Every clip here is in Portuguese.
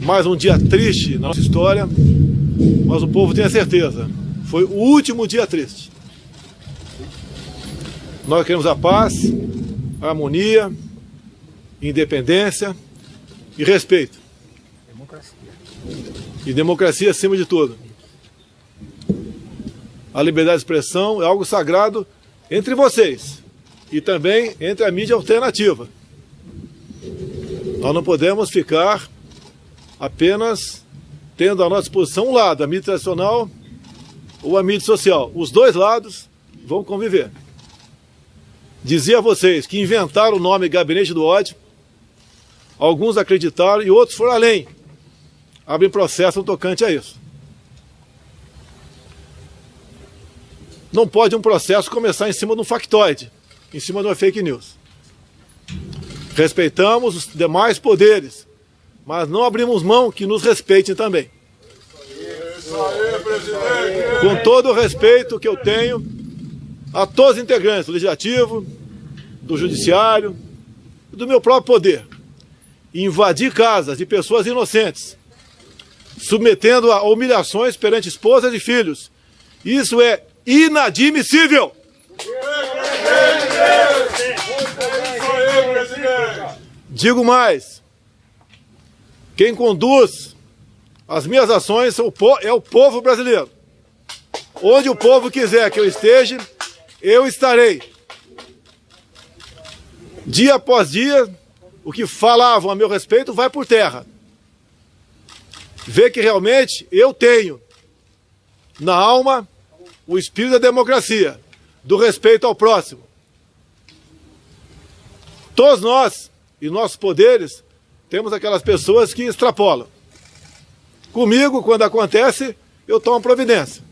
Mais um dia triste na nossa história, mas o povo tem a certeza, foi o último dia triste. Nós queremos a paz, a harmonia, independência e respeito. E democracia acima de tudo. A liberdade de expressão é algo sagrado entre vocês e também entre a mídia alternativa. Nós não podemos ficar apenas tendo à nossa disposição um lado, a mídia tradicional ou a mídia social. Os dois lados vão conviver. Dizia a vocês que inventaram o nome Gabinete do Ódio, alguns acreditaram e outros foram além. Abrem processo no tocante a isso. Não pode um processo começar em cima de um factoide, em cima de uma fake news. Respeitamos os demais poderes, mas não abrimos mão que nos respeitem também. Isso aí, presidente! Com todo o respeito que eu tenho a todos os integrantes do Legislativo, do Judiciário e do meu próprio poder, invadir casas de pessoas inocentes, submetendo a humilhações perante esposas e filhos, isso é inadmissível! Digo mais, quem conduz as minhas ações é o povo brasileiro. Onde o povo quiser que eu esteja, eu estarei. Dia após dia, o que falavam a meu respeito vai por terra. Vê que realmente eu tenho na alma o espírito da democracia, do respeito ao próximo. Todos nós e nossos poderes temos aquelas pessoas que extrapolam. Comigo, quando acontece, eu tomo providência.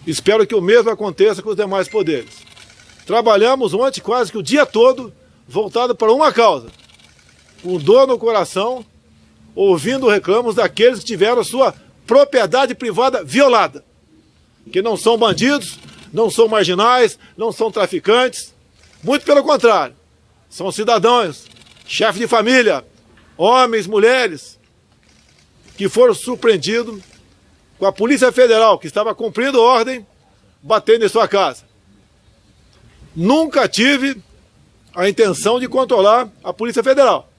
Espero que o mesmo aconteça com os demais poderes. Trabalhamos ontem quase que o dia todo voltado para uma causa, com dor no coração, ouvindo reclamos daqueles que tiveram sua propriedade privada violada, que não são bandidos, não são marginais, não são traficantes, muito pelo contrário, são cidadãos, chefes de família, homens, mulheres, que foram surpreendidos com a Polícia Federal, que estava cumprindo ordem, batendo em sua casa. Nunca tive a intenção de controlar a Polícia Federal.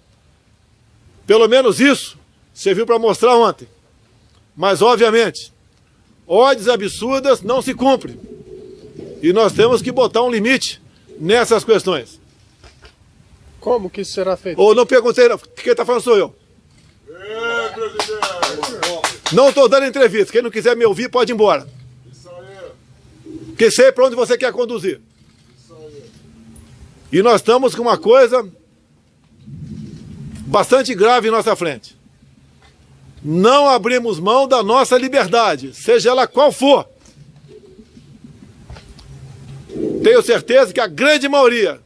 Pelo menos isso serviu para mostrar ontem. Mas, obviamente, ordens absurdas não se cumprem. E nós temos que botar um limite nessas questões. Como que isso será feito? Ou não perguntei, não. Quem está falando sou eu. Presidente! Não estou dando entrevista. Quem não quiser me ouvir pode ir embora. Isso aí! Porque sei para onde você quer conduzir. Isso aí! E nós estamos com uma coisa bastante grave em nossa frente. Não abrimos mão da nossa liberdade, seja ela qual for. Tenho certeza que a grande maioria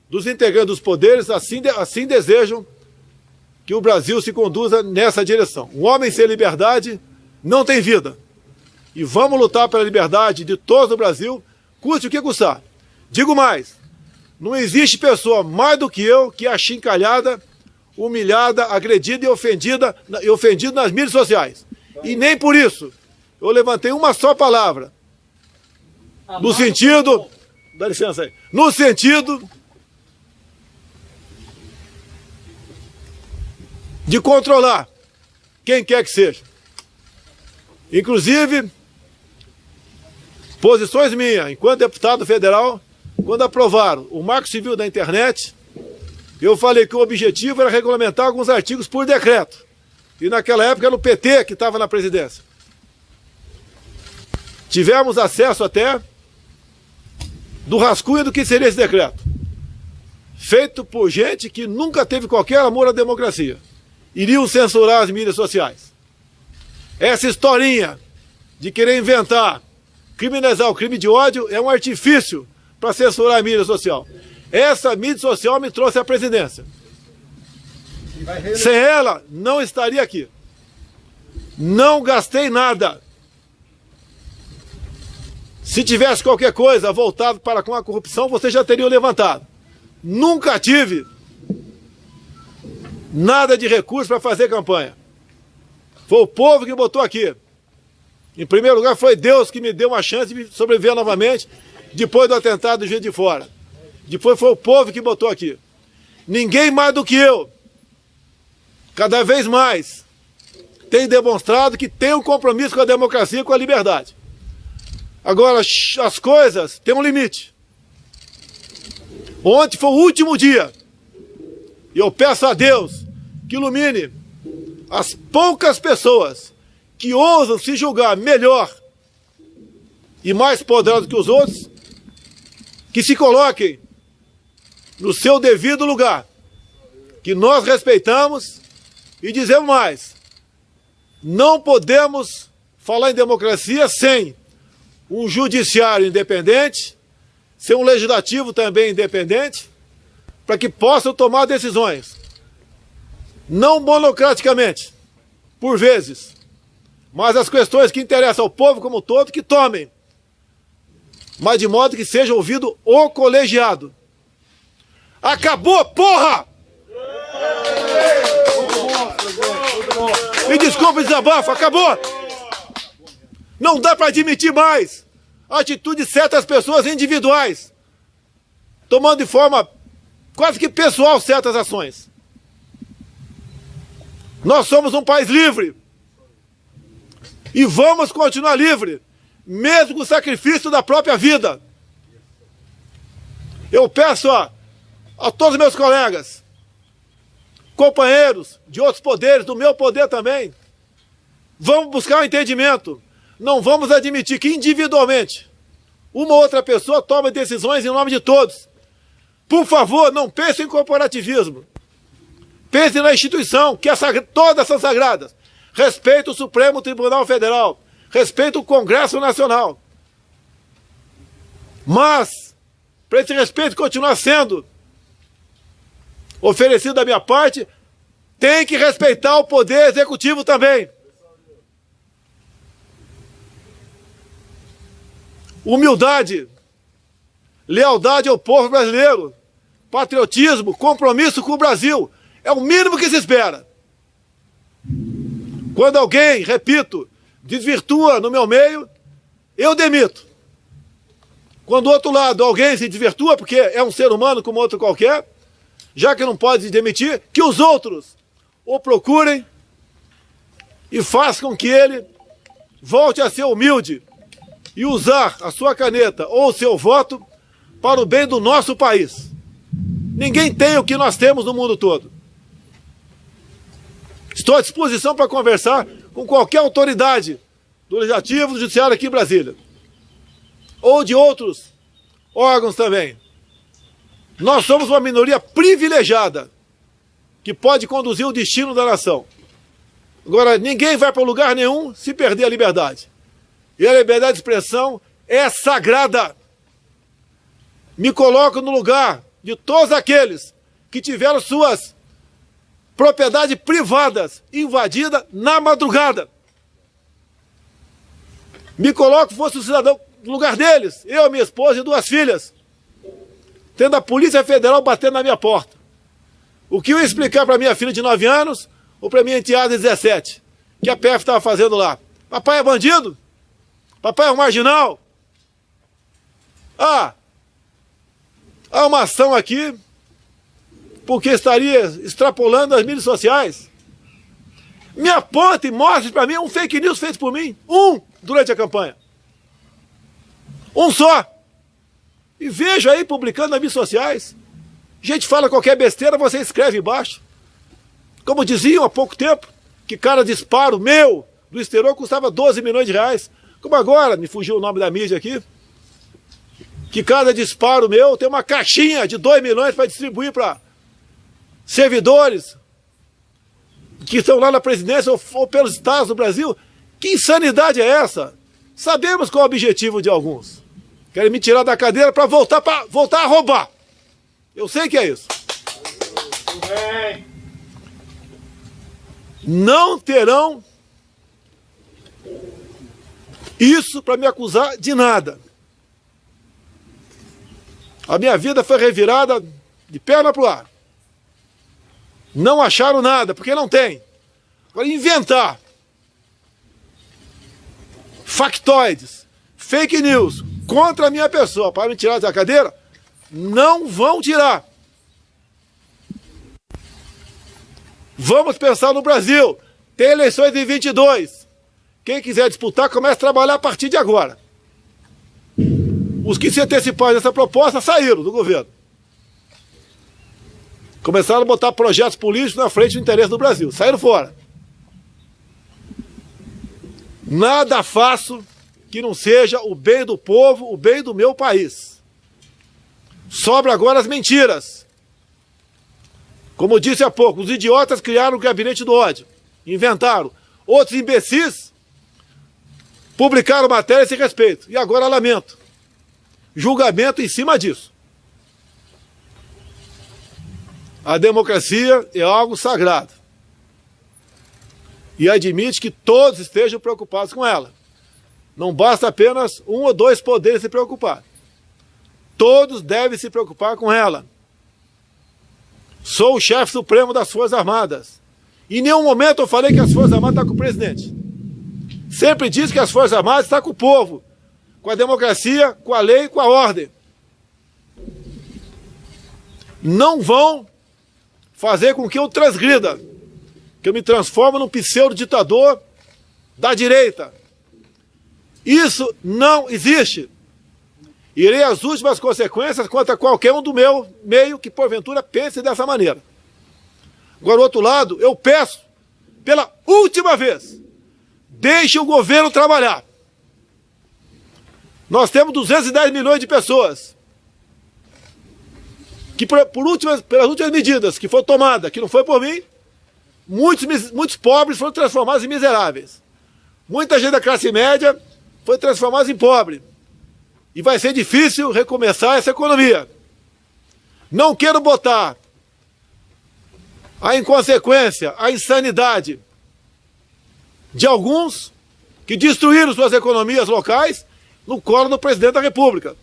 dos integrantes dos poderes assim desejam que o Brasil se conduza nessa direção. Um homem sem liberdade não tem vida. E vamos lutar pela liberdade de todos no Brasil, custe o que custar. Digo mais, não existe pessoa mais do que eu que é achincalhada, humilhada, agredida e ofendida nas mídias sociais. E nem por isso eu levantei uma só palavra. No sentido... Dá licença aí. No sentido de controlar quem quer que seja. Inclusive, posições minhas, enquanto deputado federal, quando aprovaram o Marco Civil da Internet, eu falei que o objetivo era regulamentar alguns artigos por decreto. E naquela época era o PT que estava na presidência. Tivemos acesso até do rascunho do que seria esse decreto. Feito por gente que nunca teve qualquer amor à democracia. Iriam censurar as mídias sociais. Essa historinha de querer inventar, criminalizar o crime de ódio é um artifício para censurar a mídia social. Essa mídia social me trouxe à presidência. Sem ela, não estaria aqui. Não gastei nada. Se tivesse qualquer coisa voltado para com a corrupção, vocês já teriam levantado. Nunca tive nada de recurso para fazer campanha. Foi o povo que botou aqui. Em primeiro lugar, foi Deus que me deu uma chance de sobreviver novamente depois do atentado do Juiz de Fora. Depois foi o povo que botou aqui. Ninguém mais do que eu, cada vez mais, tem demonstrado que tem um compromisso com a democracia e com a liberdade. Agora, as coisas têm um limite. Ontem foi o último dia. E eu peço a Deus que ilumine as poucas pessoas que ousam se julgar melhor e mais poderosos que os outros, que se coloquem no seu devido lugar, que nós respeitamos e dizemos mais. Não podemos falar em democracia sem um judiciário independente, sem um legislativo também independente, para que possam tomar decisões, não monocraticamente, por vezes, mas as questões que interessam ao povo como um todo, que tomem, mas de modo que seja ouvido o colegiado. Acabou, porra! Me desculpe o desabafo, acabou! Não dá para admitir mais a atitude de certas pessoas individuais, tomando de forma quase que pessoal certas ações. Nós somos um país livre e vamos continuar livre, mesmo com o sacrifício da própria vida. Eu peço a todos os meus colegas, companheiros de outros poderes, do meu poder também, vamos buscar um entendimento. Não vamos admitir que individualmente uma ou outra pessoa tome decisões em nome de todos. Por favor, não pense em corporativismo. Pense na instituição, que todas são sagradas. Respeite o Supremo Tribunal Federal. Respeite o Congresso Nacional. Mas, para esse respeito continuar sendo oferecido da minha parte, tem que respeitar o Poder Executivo também. Humildade, lealdade ao povo brasileiro, patriotismo, compromisso com o Brasil, é o mínimo que se espera. Quando alguém, repito, desvirtua no meu meio, eu demito. Quando do outro lado alguém se desvirtua, porque é um ser humano como outro qualquer, já que não pode demitir, que os outros o procurem e façam com que ele volte a ser humilde e usar a sua caneta ou o seu voto para o bem do nosso país. Ninguém tem o que nós temos no mundo todo. Estou à disposição para conversar com qualquer autoridade do Legislativo, do Judiciário aqui em Brasília, ou de outros órgãos também. Nós somos uma minoria privilegiada que pode conduzir o destino da nação. Agora, ninguém vai para lugar nenhum se perder a liberdade. E a liberdade de expressão é sagrada. Me coloco no lugar de todos aqueles que tiveram suas propriedades privadas invadidas na madrugada. Me coloco, fosse um cidadão, no lugar deles, eu, minha esposa e 2 filhas, tendo a Polícia Federal batendo na minha porta. O que eu ia explicar para minha filha de 9 anos ou para minha enteada de 17, que a PF estava fazendo lá? Papai é bandido? Papai é um marginal? Há uma ação aqui porque estaria extrapolando as mídias sociais. Me aponte e mostre para mim um fake news feito por mim. Durante a campanha. Um só. E vejo aí publicando nas mídias sociais. Gente fala qualquer besteira, você escreve embaixo. Como diziam há pouco tempo, que cada disparo meu do exterior custava 12 milhões de reais. Como agora, me fugiu o nome da mídia aqui, que cada disparo meu tem uma caixinha de 2 milhões para distribuir para servidores que estão lá na presidência ou pelos estados do Brasil. Que insanidade é essa? Sabemos qual é o objetivo de alguns. Querem me tirar da cadeira para voltar a roubar. Eu sei que é isso. Não terão isso para me acusar de nada. A minha vida foi revirada de perna para o ar. Não acharam nada, porque não tem. Agora, inventar factoides, fake news contra a minha pessoa para me tirar da cadeira, não vão tirar. Vamos pensar no Brasil. Tem eleições em 22. Quem quiser disputar, começa a trabalhar a partir de agora. Os que se anteciparam nessa proposta saíram do governo. Começaram a botar projetos políticos na frente do interesse do Brasil. Saíram fora. Nada faço que não seja o bem do povo, o bem do meu país. Sobra agora as mentiras. Como disse há pouco, os idiotas criaram o gabinete do ódio. Inventaram. Outros imbecis publicaram matéria a esse respeito. E agora lamento. Julgamento em cima disso. A democracia é algo sagrado. E admite que todos estejam preocupados com ela. Não basta apenas um ou dois poderes se preocupar. Todos devem se preocupar com ela. Sou o chefe supremo das Forças Armadas. Em nenhum momento eu falei que as Forças Armadas estão com o presidente. Sempre disse que as Forças Armadas estão com o povo, com a democracia, com a lei, com a ordem. Não vão fazer com que eu transgrida, que eu me transforme num pseudo-ditador da direita. Isso não existe. Irei às últimas consequências contra qualquer um do meu meio que porventura pense dessa maneira. Agora, do outro lado, eu peço, pela última vez, deixe o governo trabalhar. Nós temos 210 milhões de pessoas que, pelas últimas medidas que foram tomadas, que não foi por mim, muitos pobres foram transformados em miseráveis. Muita gente da classe média foi transformada em pobre. E vai ser difícil recomeçar essa economia. Não quero botar a inconsequência, a insanidade de alguns que destruíram suas economias locais no colo do presidente da República.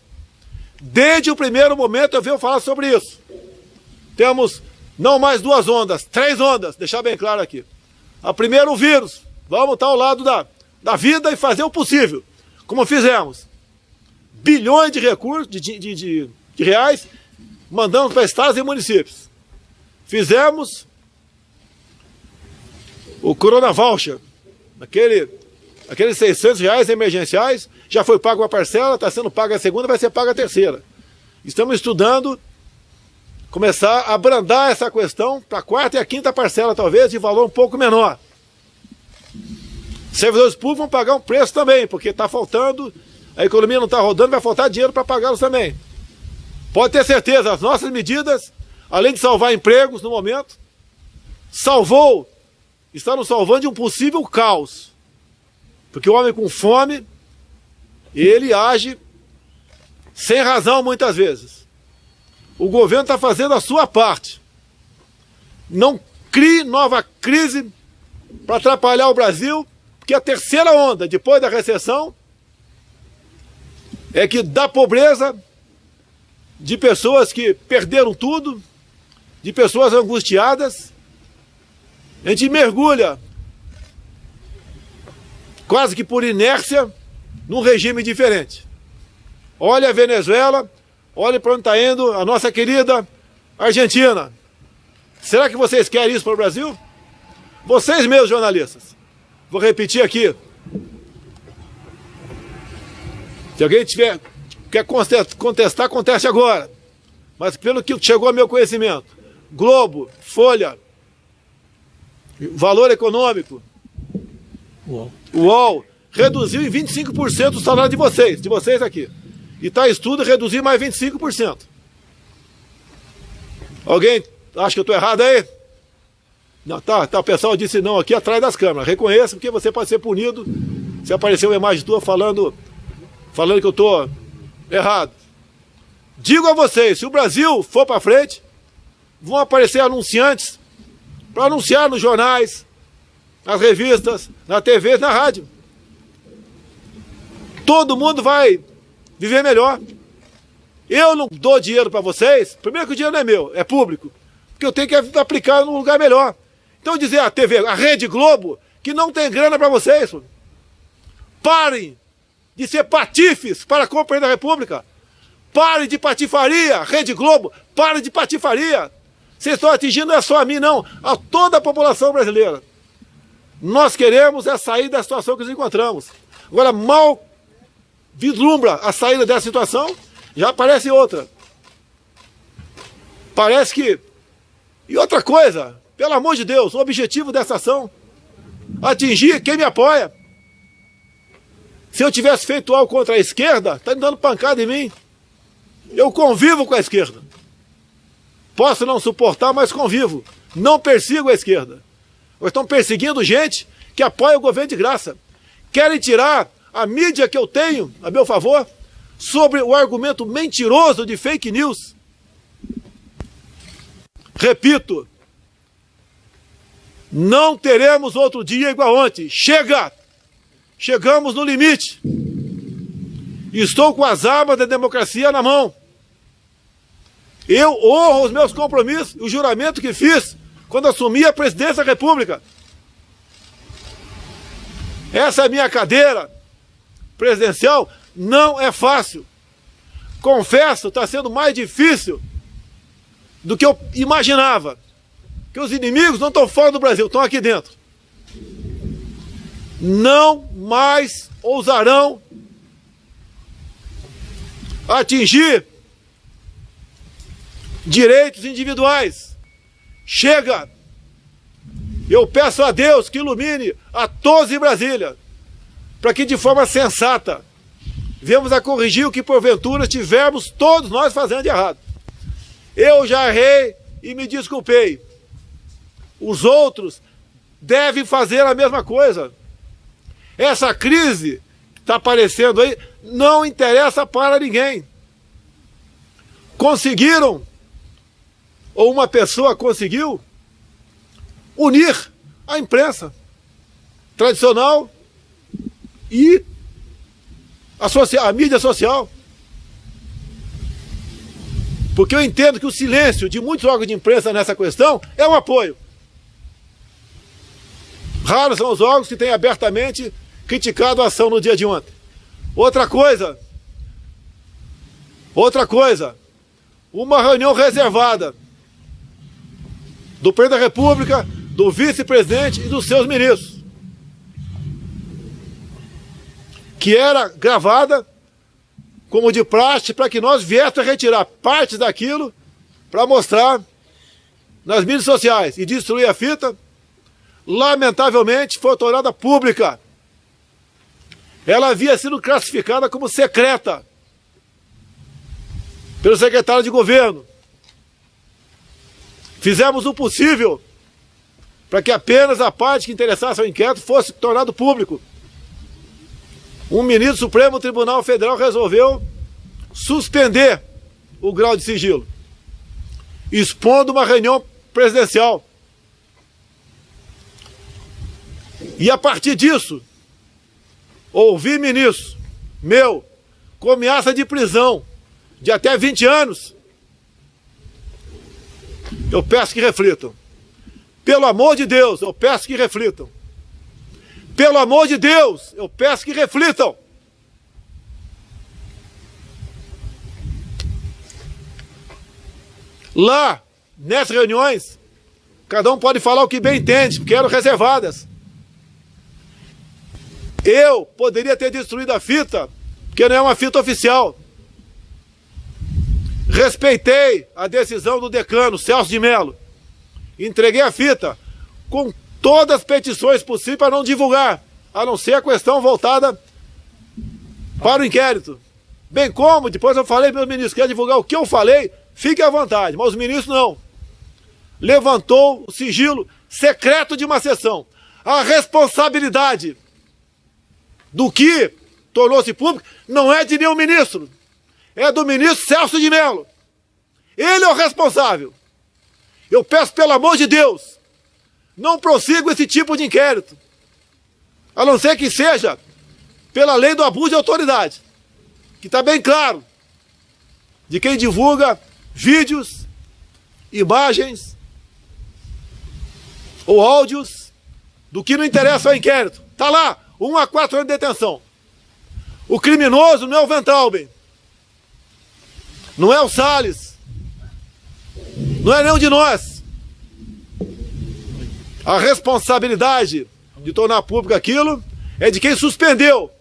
Desde o primeiro momento eu venho falar sobre isso. Temos não mais 2 ondas, 3 ondas, deixar bem claro aqui. A primeira, o vírus. Vamos estar ao lado da vida e fazer o possível, como fizemos. Bilhões de recursos, de reais, mandamos para estados e municípios. Fizemos o Corona Voucher, aqueles 600 reais emergenciais, já foi pago uma parcela, está sendo paga a segunda, vai ser paga a terceira. Estamos estudando começar a abrandar essa questão para a 4ª e a 5ª parcela, talvez, de valor um pouco menor. Servidores públicos vão pagar um preço também, porque está faltando, a economia não está rodando, vai faltar dinheiro para pagá-los também. Pode ter certeza, as nossas medidas, além de salvar empregos no momento, está nos salvando de um possível caos. Porque o homem com fome, ele age sem razão muitas vezes. O governo está fazendo a sua parte. Não crie nova crise para atrapalhar o Brasil, porque a terceira onda, depois da recessão, é que da pobreza, de pessoas que perderam tudo, de pessoas angustiadas, a gente mergulha, quase que por inércia, num regime diferente. Olha a Venezuela, olha para onde está indo a nossa querida Argentina. Será que vocês querem isso para o Brasil? Vocês mesmos, jornalistas. Vou repetir aqui. Se alguém quer contestar, conteste agora. Mas pelo que chegou ao meu conhecimento, Globo, Folha, Valor Econômico, UOL, reduziu em 25% o salário de vocês aqui. E está estudo reduzir mais 25%. Alguém acha que eu estou errado aí? Não, tá, o pessoal disse não aqui atrás das câmeras. Reconheça, porque você pode ser punido se aparecer uma imagem tua falando que eu estou errado. Digo a vocês, se o Brasil for para frente, vão aparecer anunciantes para anunciar nos jornais, nas revistas, na TV, na rádio. Todo mundo vai viver melhor. Eu não dou dinheiro para vocês, primeiro que o dinheiro não é meu, é público. porque eu tenho que aplicar num lugar melhor. Então dizer a TV, a Rede Globo, que não tem grana para vocês, parem de ser patifes para a compra da República. Parem de patifaria, Rede Globo, parem de patifaria. Vocês estão atingindo não é só a mim, não, a toda a população brasileira. Nós queremos é sair da situação que nos encontramos. Agora, mal vislumbra a saída dessa situação, já aparece outra. Parece que... E outra coisa, pelo amor de Deus, o objetivo dessa ação, atingir quem me apoia. Se eu tivesse feito algo contra a esquerda, está me dando pancada em mim. Eu convivo com a esquerda. Posso não suportar, mas convivo. Não persigo a esquerda. Ou estão perseguindo gente que apoia o governo de graça. Querem tirar a mídia que eu tenho a meu favor sobre o argumento mentiroso de fake news. Repito, não teremos outro dia igual ontem. Chega! Chegamos no limite. Estou com as armas da democracia na mão. Eu honro os meus compromissos, o juramento que fiz quando assumi a presidência da República. Essa é a minha cadeira presidencial, não é fácil. Confesso, está sendo mais difícil do que eu imaginava. Que os inimigos não estão fora do Brasil, estão aqui dentro. Não mais ousarão atingir direitos individuais. Chega! Eu peço a Deus que ilumine a todos em Brasília, para que de forma sensata venhamos a corrigir o que porventura tivermos todos nós fazendo de errado. Eu já errei e me desculpei. Os outros devem fazer a mesma coisa. Essa crise que está aparecendo aí não interessa para ninguém. Conseguiram, ou uma pessoa conseguiu, unir a imprensa tradicional e a mídia social. Porque eu entendo que o silêncio de muitos órgãos de imprensa nessa questão é um apoio. Raros são os órgãos que têm abertamente criticado a ação no dia de ontem. Outra coisa, uma reunião reservada do presidente da República, do vice-presidente e dos seus ministros, que era gravada como de praxe, para que nós viéssemos a retirar partes daquilo para mostrar nas mídias sociais e destruir a fita. Lamentavelmente foi tornada pública. Ela havia sido classificada como secreta pelo secretário de governo. Fizemos o possível para que apenas a parte que interessasse ao inquérito fosse tornado público. Um ministro do Supremo Tribunal Federal resolveu suspender o grau de sigilo, expondo uma reunião presidencial. E a partir disso, ouvi ministro meu com ameaça de prisão de até 20 anos. Eu peço que reflitam. Pelo amor de Deus, eu peço que reflitam. Pelo amor de Deus, eu peço que reflitam. Lá, nessas reuniões, cada um pode falar o que bem entende, porque eram reservadas. Eu poderia ter destruído a fita, porque não é uma fita oficial. Respeitei a decisão do decano, Celso de Mello. Entreguei a fita com todas as petições possíveis para não divulgar, a não ser a questão voltada para o inquérito. Bem como, depois eu falei para os ministros, quer divulgar o que eu falei, fique à vontade, mas os ministros não. Levantou o sigilo secreto de uma sessão. A responsabilidade do que tornou-se público não é de nenhum ministro, é do ministro Celso de Mello. Ele é o responsável. Eu peço, pelo amor de Deus, não prossiga esse tipo de inquérito, a não ser que seja pela lei do abuso de autoridade, que está bem claro, de quem divulga vídeos, imagens ou áudios do que não interessa ao inquérito. Está lá, 1 a 4 anos de detenção. O criminoso não é o Weintraub, não é o Salles, não é nenhum de nós. A responsabilidade de tornar público aquilo é de quem suspendeu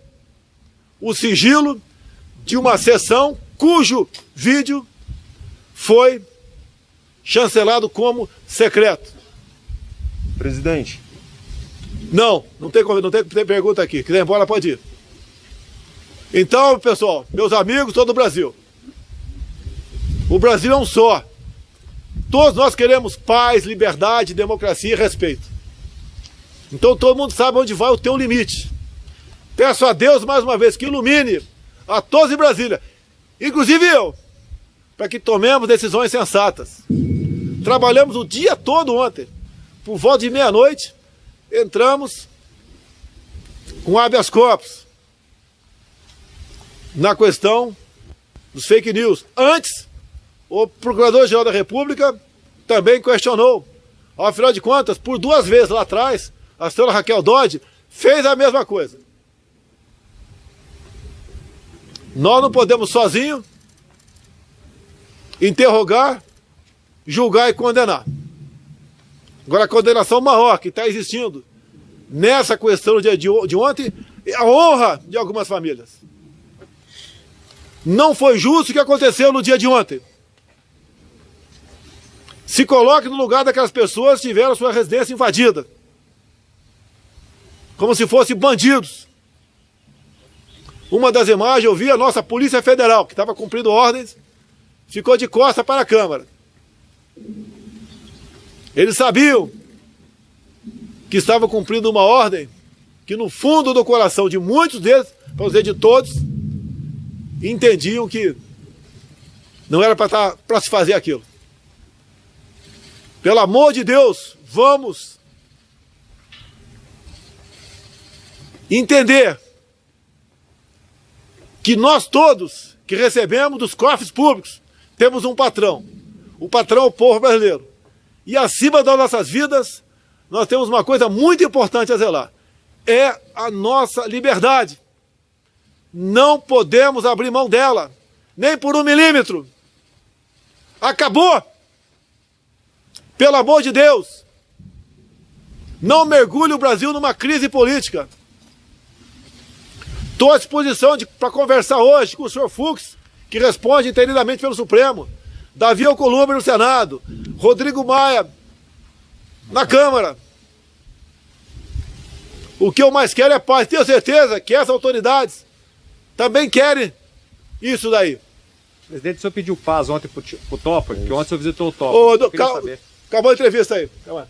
o sigilo de uma sessão cujo vídeo foi chancelado como secreto. Presidente. Não tem pergunta aqui. Quiser ir embora, pode ir. Então, pessoal, meus amigos, todo o Brasil. O Brasil é um só. Todos nós queremos paz, liberdade, democracia e respeito. Então todo mundo sabe onde vai o teu limite. Peço a Deus mais uma vez que ilumine a todos em Brasília, inclusive eu, para que tomemos decisões sensatas. Trabalhamos o dia todo ontem. Por volta de meia-noite, entramos com habeas corpus na questão dos fake news. Antes, o Procurador-Geral da República também questionou. Afinal de contas, por 2 vezes lá atrás, a senhora Raquel Dodge fez a mesma coisa. Nós não podemos sozinhos interrogar, julgar e condenar. Agora, a condenação maior que está existindo nessa questão do dia de ontem é a honra de algumas famílias. Não foi justo o que aconteceu no dia de ontem. Se coloque no lugar daquelas pessoas que tiveram sua residência invadida, como se fossem bandidos. Uma das imagens eu vi a nossa Polícia Federal, que estava cumprindo ordens, ficou de costa para a Câmara. Eles sabiam que estavam cumprindo uma ordem que no fundo do coração de muitos deles, para dizer de todos, entendiam que não era para se fazer aquilo. Pelo amor de Deus, vamos entender que nós todos que recebemos dos cofres públicos temos um patrão. O patrão é o povo brasileiro. E acima das nossas vidas, nós temos uma coisa muito importante a zelar. É a nossa liberdade. Não podemos abrir mão dela, nem por 1 milímetro. Acabou! Pelo amor de Deus, não mergulhe o Brasil numa crise política. Estou à disposição para conversar hoje com o senhor Fux, que responde inteiramente pelo Supremo, Davi Alcolumbre no Senado, Rodrigo Maia na Câmara. O que eu mais quero é paz. Tenho certeza que essas autoridades também querem isso daí. Presidente, o senhor pediu paz ontem pro Toffoli, que ontem o senhor visitou o Toffoli. Acabou a entrevista aí. Calma.